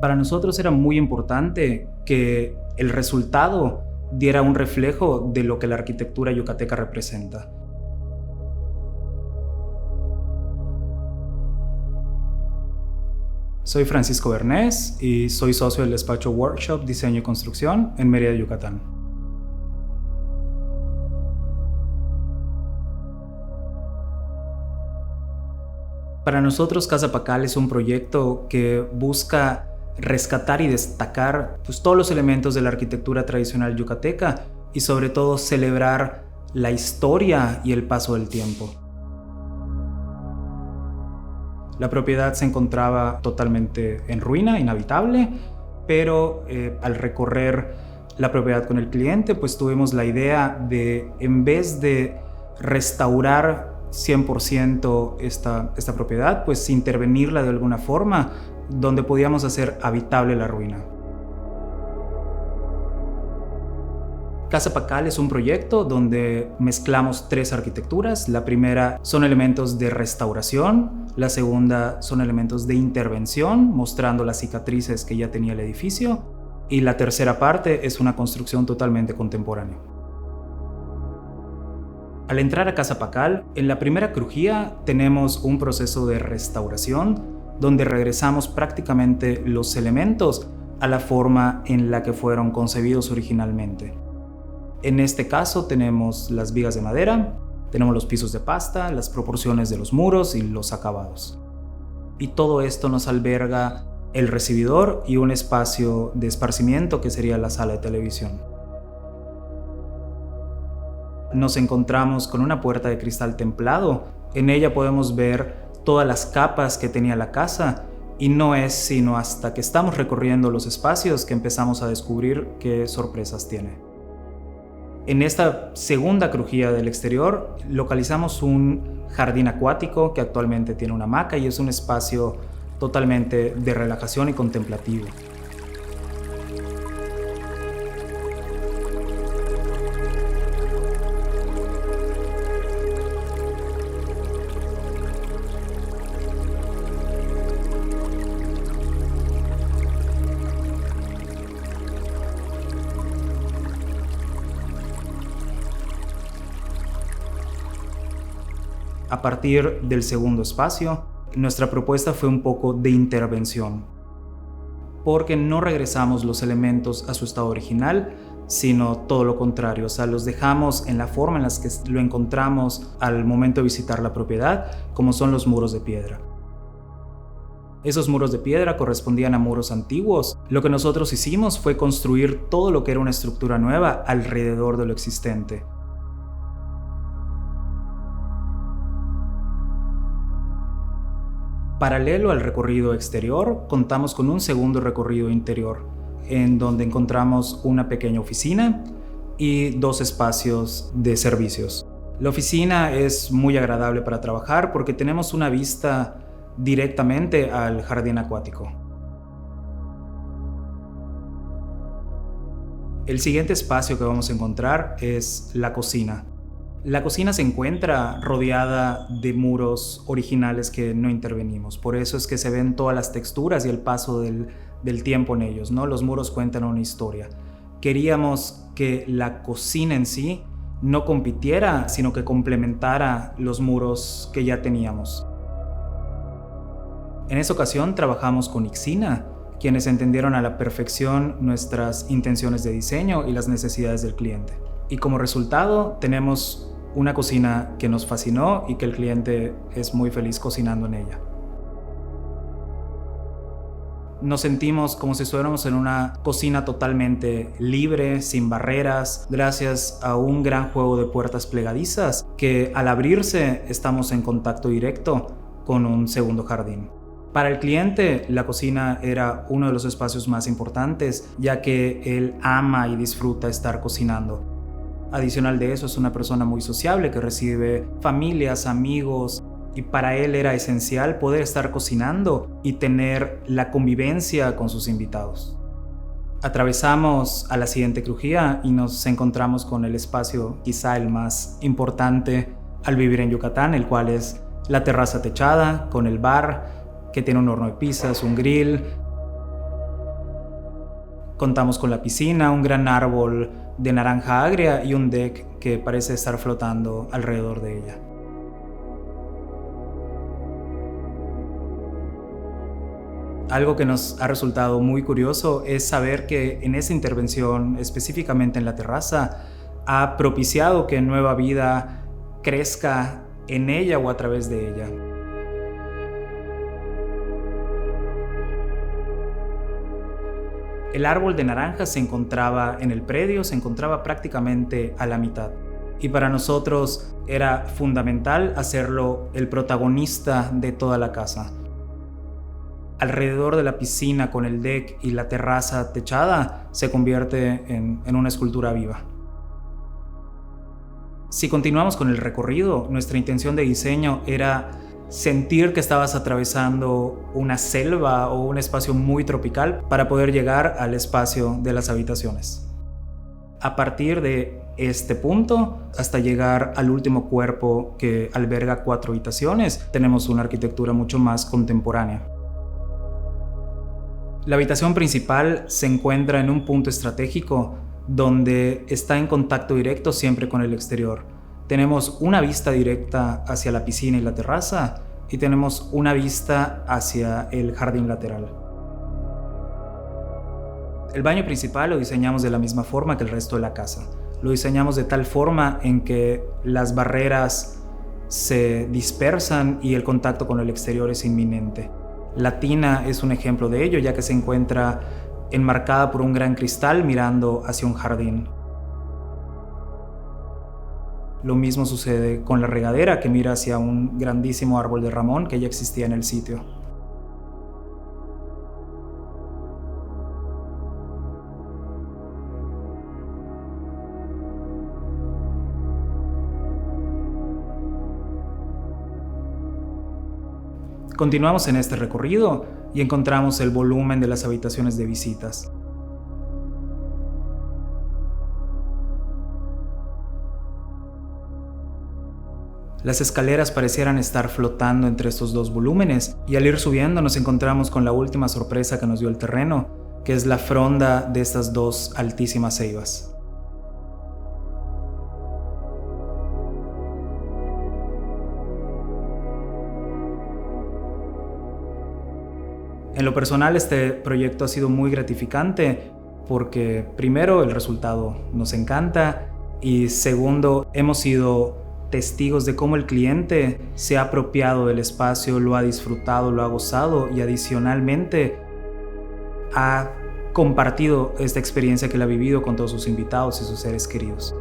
Para nosotros era muy importante que el resultado diera un reflejo de lo que la arquitectura yucateca representa. Soy Francisco Bernés y soy socio del despacho Workshop Diseño y Construcción en Mérida, Yucatán. Para nosotros Casa Pacal es un proyecto que busca rescatar y destacar todos los elementos de la arquitectura tradicional yucateca y sobre todo celebrar la historia y el paso del tiempo. La propiedad se encontraba totalmente en ruina, inhabitable, pero al recorrer la propiedad con el cliente, pues tuvimos la idea de, en vez de restaurar 100% esta propiedad, pues intervenirla de alguna forma donde podíamos hacer habitable la ruina. Casa Pacal es un proyecto donde mezclamos tres arquitecturas. La primera son elementos de restauración, la segunda son elementos de intervención, mostrando las cicatrices que ya tenía el edificio, y la tercera parte es una construcción totalmente contemporánea. Al entrar a Casa Pacal, en la primera crujía tenemos un proceso de restauración donde regresamos prácticamente los elementos a la forma en la que fueron concebidos originalmente. En este caso tenemos las vigas de madera, tenemos los pisos de pasta, las proporciones de los muros y los acabados. Y todo esto nos alberga el recibidor y un espacio de esparcimiento que sería la sala de televisión. Nos encontramos con una puerta de cristal templado. En ella podemos ver todas las capas que tenía la casa y no es sino hasta que estamos recorriendo los espacios que empezamos a descubrir qué sorpresas tiene. En esta segunda crujía del exterior localizamos un jardín acuático que actualmente tiene una hamaca y es un espacio totalmente de relajación y contemplativo. A partir del segundo espacio, nuestra propuesta fue un poco de intervención, porque no regresamos los elementos a su estado original, sino todo lo contrario, los dejamos en la forma en la que lo encontramos al momento de visitar la propiedad, como son los muros de piedra. Esos muros de piedra correspondían a muros antiguos. Lo que nosotros hicimos fue construir todo lo que era una estructura nueva alrededor de lo existente. Paralelo al recorrido exterior, contamos con un segundo recorrido interior, en donde encontramos una pequeña oficina y dos espacios de servicios. La oficina es muy agradable para trabajar porque tenemos una vista directamente al jardín acuático. El siguiente espacio que vamos a encontrar es la cocina. La cocina se encuentra rodeada de muros originales que no intervenimos. Por eso es que se ven todas las texturas y el paso del tiempo en ellos, ¿no? Los muros cuentan una historia. Queríamos que la cocina en sí no compitiera, sino que complementara los muros que ya teníamos. En esa ocasión trabajamos con Ixina, quienes entendieron a la perfección nuestras intenciones de diseño y las necesidades del cliente. Y como resultado tenemos una cocina que nos fascinó y que el cliente es muy feliz cocinando en ella. Nos sentimos como si estuviéramos en una cocina totalmente libre, sin barreras, gracias a un gran juego de puertas plegadizas que al abrirse estamos en contacto directo con un segundo jardín. Para el cliente, la cocina era uno de los espacios más importantes, ya que él ama y disfruta estar cocinando. Adicional de eso, es una persona muy sociable que recibe familias, amigos, y para él era esencial poder estar cocinando y tener la convivencia con sus invitados. Atravesamos a la siguiente crujía y nos encontramos con el espacio quizá el más importante al vivir en Yucatán, el cual es la terraza techada con el bar que tiene un horno de pizzas, un grill. Contamos con la piscina, un gran árbol de naranja agria y un deck que parece estar flotando alrededor de ella. Algo que nos ha resultado muy curioso es saber que en esa intervención, específicamente en la terraza, ha propiciado que nueva vida crezca en ella o a través de ella. El árbol de naranja se encontraba en el predio, se encontraba prácticamente a la mitad. Y para nosotros era fundamental hacerlo el protagonista de toda la casa. Alrededor de la piscina con el deck y la terraza techada se convierte en una escultura viva. Si continuamos con el recorrido, nuestra intención de diseño era sentir que estabas atravesando una selva o un espacio muy tropical para poder llegar al espacio de las habitaciones. A partir de este punto, hasta llegar al último cuerpo que alberga 4 habitaciones, tenemos una arquitectura mucho más contemporánea. La habitación principal se encuentra en un punto estratégico donde está en contacto directo siempre con el exterior. Tenemos una vista directa hacia la piscina y la terraza y tenemos una vista hacia el jardín lateral. El baño principal lo diseñamos de la misma forma que el resto de la casa. Lo diseñamos de tal forma en que las barreras se dispersan y el contacto con el exterior es inminente. La tina es un ejemplo de ello, ya que se encuentra enmarcada por un gran cristal mirando hacia un jardín. Lo mismo sucede con la regadera, que mira hacia un grandísimo árbol de ramón que ya existía en el sitio. Continuamos en este recorrido y encontramos el volumen de las habitaciones de visitas. Las escaleras parecieran estar flotando entre estos dos volúmenes y al ir subiendo nos encontramos con la última sorpresa que nos dio el terreno, que es la fronda de estas 2 altísimas ceibas. En lo personal, este proyecto ha sido muy gratificante porque, primero, el resultado nos encanta y, segundo, hemos sido testigos de cómo el cliente se ha apropiado del espacio, lo ha disfrutado, lo ha gozado y, adicionalmente, ha compartido esta experiencia que él ha vivido con todos sus invitados y sus seres queridos.